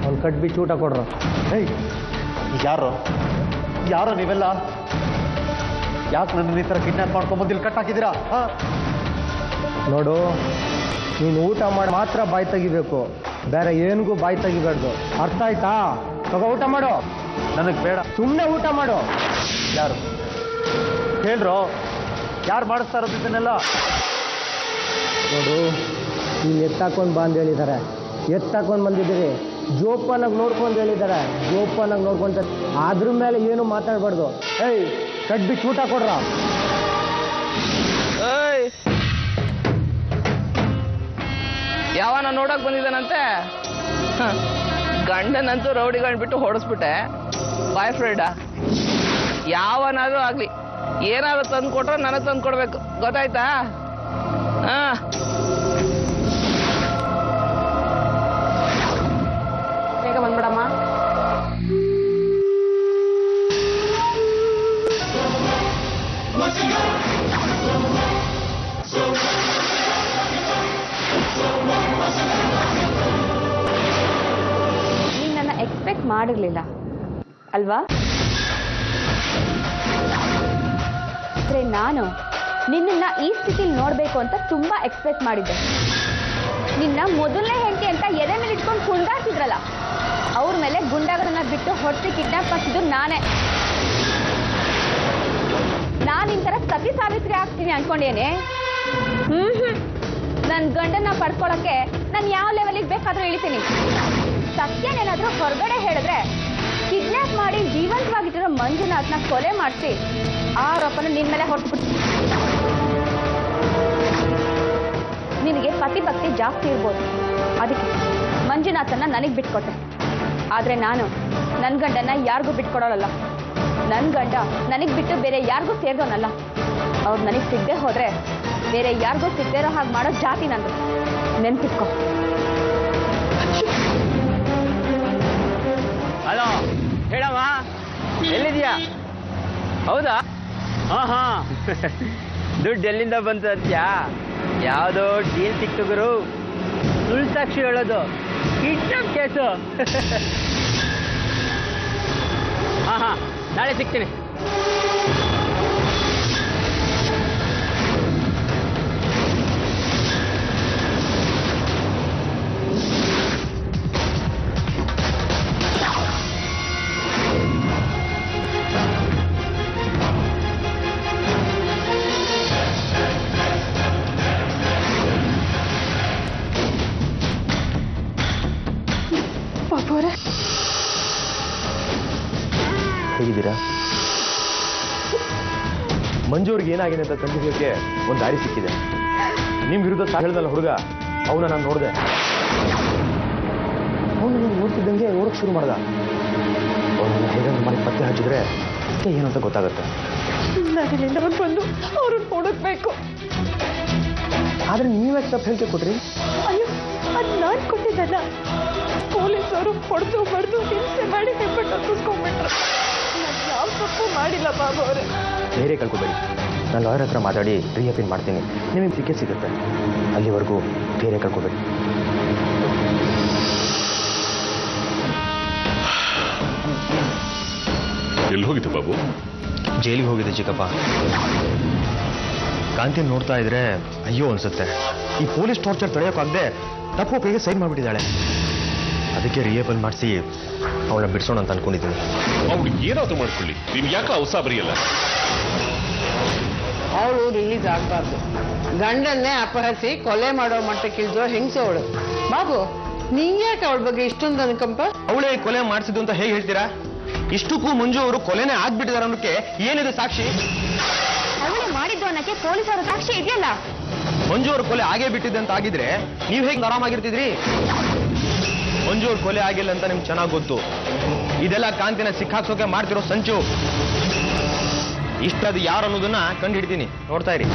ಒಂದು ಕಟ್ಬಿಟ್ಟು ಊಟ ಕೊಡ್ರು. ಯಾರೋ ನೀವೆಲ್ಲ ಯಾಕೆ ನನ್ನ ಈ ಥರ ಕಿಡ್ನಾಪ್ ಮಾಡ್ಕೊಂಬಂದು ಇಲ್ಲಿ ಕಟ್ಟಾಕಿದ್ದೀರಾ? ನೋಡು, ನೀನು ಊಟ ಮಾಡಿ ಮಾತ್ರ ಬಾಯಿ ತೆಗಿಬೇಕು, ಬೇರೆ ಏನಿಗೂ ಬಾಯಿ ತೆಗಿಬಾರ್ದು. ಅರ್ಥ ಆಯ್ತಾ? ತಗೋ ಊಟ ಮಾಡು. ನನಗೆ ಬೇಡ. ಸುಮ್ಮನೆ ಊಟ ಮಾಡು. ಯಾರು ಹೇಳ್ರೋ? ಯಾರು ಮಾಡಿಸ್ತಾ ಇರೋದು ಇದನ್ನೆಲ್ಲ? ನೋಡು, ನೀನು ಎತ್ತಾಕೊಂಡು ಬಾ ಅಂತ ಹೇಳಿದ್ದಾರೆ, ಎತ್ತಾಕೊಂಡು ಬಂದಿದ್ದೀರಿ. ಜೋಪಾನಾಗಿ ನೋಡ್ಕೊಂಡು ಹೇಳಿದ್ದಾರೆ, ಜೋಪಾನಾಗಿ ನೋಡ್ಕೊಂತ. ಅದ್ರ ಮೇಲೆ ಏನು ಮಾತಾಡಬಾರ್ದು. ಕಟ್ಬಿಟ್ಟು ಊಟ ಕೊಡ್ರ. ಯಾವನ ನೋಡಕ್ ಬಂದಿದ್ದಾನಂತೆ. ಗಂಡನಂತೂ ರೌಡಿಗಳನ್ನ ಬಿಟ್ಟು ಹೊಡೆಸ್ಬಿಟ್ಟೆ. ಬಾಯ್ ಫ್ರೆಂಡ ಯಾವನಾದ್ರೂ ಆಗ್ಲಿ, ಏನಾದ್ರು ತಂದು ಕೊಟ್ರೆ ನನಗೆ ತಂದು ಕೊಡ್ಬೇಕು, ಗೊತ್ತಾಯ್ತಾ? ಬೇಗ ಬಂದ್ಬಿಡಮ್ಮ. ನೀನ್ ನನ್ನ ಎಕ್ಸ್ಪೆಕ್ಟ್ ಮಾಡಿರ್ಲಿಲ್ಲ ಅಲ್ವಾ? ನಾನು ನಿನ್ನ ಈ ಸ್ಥಿತಿಲಿ ನೋಡ್ಬೇಕು ಅಂತ ತುಂಬಾ ಎಕ್ಸ್ಪೆಕ್ಟ್ ಮಾಡಿದ್ದೆ. ನಿನ್ನ ಮೊದಲನೇ ಹೆಂಡತಿ ಅಂತ ಎದೆ ಮೇಲೆ ಇಟ್ಕೊಂಡು ಕುಂಡಾಡ್ತಿದ್ರಲ್ಲ, ಅವ್ರ ಮೇಲೆ ಗುಂಡಾಗಳನ್ನ ಬಿಟ್ಟು ಹೊಟ್ಟೆ ಕಿಡ್ನಾಪ್ ಮಾಡ್ತಿದ್ದು ನಾನೇ. ನಾನು ಇಂತರ ಸತಿ ಸಾವಿತ್ರಿ ಆಗ್ತೀನಿ ಅನ್ಕೊಂಡೇನೆ. ನನ್ನ ಗಂಡನ್ನ ಪಡ್ಕೊಳಕ್ಕೆ ನಾನು ಯಾವ ಲೆವೆಲಿಗೆ ಬೇಕಾದ್ರೂ ಇಳಿತೀನಿ. ಸತ್ಯನೇನಾದ್ರೂ ಹೊರಗಡೆ ಹೇಳಿದ್ರೆ ಕಿಡ್ನಾಪ್ ಮಾಡಿ ಜೀವಂತವಾಗಿಟ್ಟಿರೋ ಮಂಜುನಾಥ್ನ ಕೊಲೆ ಮಾಡಿಸಿ ಆರೋಪನ ನಿನ್ ಮೇಲೆ ಹೊರಟ್ಬಿಟ್ಟು. ನಿನಗೆ ಪತಿ ಭಕ್ತಿ ಜಾಸ್ತಿ ಇರ್ಬೋದು, ಅದಕ್ಕೆ ಮಂಜುನಾಥನ್ನ ನನಗೆ ಬಿಟ್ಕೊಟ್ಟೆ. ಆದ್ರೆ ನಾನು ನನ್ನ ಗಂಡನ್ನ ಯಾರಿಗೂ ಬಿಟ್ಕೊಡೋಲ್ಲ. ನನ್ನ ಗಂಡ ನನಗೆ ಬಿಟ್ಟು ಬೇರೆ ಯಾರಿಗೂ ಸೇರ್ದೋನಲ್ಲ. ಅವ್ರು ನನಗೆ ಸಿಗದೆ ಹೋದ್ರೆ ಬೇರೆ ಯಾರಿಗೂ ಸಿಗದೆ ಇರೋ ಹಾಗೆ ಮಾಡೋ ಜಾತಿ ನಂದು, ನೆನ್ಪಿಟ್ಕೊ. ಹಲೋ ಹೇಳಮ್ಮ, ಎಲ್ಲಿದ್ಯಾ? ಹೌದಾ? ಹಾ ದುಡ್ಡು ಎಲ್ಲಿಂದ ಬಂತು ಅಂತ್ಯಾ? ಯಾವುದೋ ಡೀಲ್ ಸಿಕ್ತು ಗುರು. ಸುಳ್ಳು ಸಾಕ್ಷಿ ಹೇಳೋದು, ಕಿಡ್ನಾಪ್ ಕೇಸು. ಹಾ ನಾಳೆ ಸಿಗ್ತೀನಿ. ಹೇಗಿದ್ದೀರಾ? ಮಂಜು ಅವ್ರಿಗೆ ಏನಾಗಿದೆ ಅಂತ ಕಂಡುಹಿಡಿಯೋಕೆ ಒಂದು ದಾರಿ ಸಿಕ್ಕಿದೆ. ನಿಮ್ಮ ವಿರುದ್ಧ ಹೇಳಿದಲ್ಲ ಹುಡುಗ, ಅವನ ನಾನು ನೋಡಿದೆ. ಅವನು ನಾನು ನೋಡ್ತಿದ್ದಂಗೆ ಓಡಕ್ಕೆ ಶುರು ಮಾಡ್ದ. ಅವನನ್ನು ಹೇಗಾದ್ರೂ ಮಾಡಿ ಪತ್ತೆ ಹಚ್ಚಿದ್ರೆ ಏನು ಅಂತ ಗೊತ್ತಾಗುತ್ತೆ. ನಾನಿಲ್ಲಿಂದ ಬಂದು ಅವ್ರನ್ನ ಹುಡುಕ್ಬೇಕು. ಆದ್ರೆ ನೀವೇ ತಪ್ಪು ಹೇಳಿಕೆ ಕೊಟ್ರಿ? ಅಯ್ಯೋ, ಅದು ನಾನು ಕೊಟ್ಟಿದ್ದಲ್ಲ. ಪೊಲೀಸರು ಹೊಡೆದು ಬಡ್ದು ಹಿಂಸೆ ಮಾಡಿ ಹೆಬ್ಬಟ್ಟು ಹತ್ತಿಸ್ಕೊಂಡ್ಬಿಟ್ರು. ನಾನು ಯಾವ ತಪ್ಪು ಮಾಡಿಲ್ಲ ಬಾಬು ಅವರೇ. ಬೇರೆ ಕಳ್ಕೊಬೇಡಿ, ನಾನು ಲಾಯರ್ ಹತ್ರ ಮಾತಾಡಿ ರೀಅಪೀಲ್ ಮಾಡ್ತೀನಿ. ನಿಮಗೆ ಸಿಗುತ್ತೆ. ಅಲ್ಲಿವರೆಗೂ ಬೇರೆ ಕಳ್ಕೊಬೇಡಿ. ಎಲ್ಲಿ ಹೋಗಿದ್ದು ಬಾಬು? ಜೈಲಿಗೆ ಹೋಗಿದೆ ಚಿಕ್ಕಪ್ಪ. ಕಾಂತಿ ನೋಡ್ತಾ ಇದ್ರೆ ಅಯ್ಯೋ ಅನ್ಸುತ್ತೆ. ಈ ಪೊಲೀಸ್ ಟಾರ್ಚರ್ ತಡೆಯೋಕ್ಕಾಗದೆ ತಪ್ಪು ಒಪ್ಪಿಗೆ ಸೈನ್ ಮಾಡಿಬಿಟ್ಟಿದ್ದಾಳೆ. ಅದಕ್ಕೆ ರೀಅಪೀಲ್ ಮಾಡಿಸಿ ಅವಳನ್ನ ಬಿಡಿಸೋಣ ಅಂತ ಅನ್ಕೊಂಡಿದ್ದೀನಿ. ಅವ್ಳು ಏನಾದ್ರು ಮಾಡ್ಕೊಳ್ಳಿ, ನಿಮ್ಗೆ ಯಾಕೆ ಅವಸ ಬರೆಯಲ್ಲ? ಅವಳು ರಿಲೀಸ್ ಆಗಬಾರ್ದು. ಗಂಡನ್ನೇ ಅಪಹರಿಸಿ ಕೊಲೆ ಮಾಡೋ ಮಟ್ಟಕ್ಕಿಳಿದೋ ಹೆಂಗಸವಳು. ಬಾಬು, ನೀನ್ಯಾಕೆ ಅವಳ ಬಗ್ಗೆ ಇಷ್ಟೊಂದು ಅನುಕಂಪ? ಅವಳೇ ಕೊಲೆ ಮಾಡಿಸಿದ್ದು ಅಂತ ಹೇಗೆ ಹೇಳ್ತೀರಾ? ಇಷ್ಟಕ್ಕೂ ಮಂಜು ಅವರು ಕೊಲೆನೇ ಆಗ್ಬಿಟ್ಟಿದ್ದಾರೆ ಅನ್ನೋಕ್ಕೆ ಏನಿದೆ ಸಾಕ್ಷಿ? ಅವಳು ಮಾಡಿದ್ದು ಅನ್ನಕ್ಕೆ ಪೊಲೀಸರು ಸಾಕ್ಷಿ ಇದೆಯಲ್ಲ. ಮಂಜು ಅವ್ರ ಕೊಲೆ ಆಗೇ ಬಿಟ್ಟಿದ್ದೆ ಅಂತ ಆಗಿದ್ರೆ ನೀವು ಹೇಗೆ ಆರಾಮಾಗಿರ್ತಿದ್ರಿ? ಮಂಜು ಅವ್ರ ಕೊಲೆ ಆಗಿಲ್ಲ ಅಂತ ನಿಮ್ಗೆ ಚೆನ್ನಾಗಿ ಗೊತ್ತು. ಇದೆಲ್ಲ ಕಾಂತಿನ ಸಿಕ್ಕಾಕ್ಸೋಕೆ ಮಾಡ್ತಿರೋ ಸಂಚು. ಇಷ್ಟದು ಯಾರು ಅನ್ನೋದನ್ನ ಕಂಡು ಹಿಡ್ತೀನಿ, ನೋಡ್ತಾ ಇರಿ.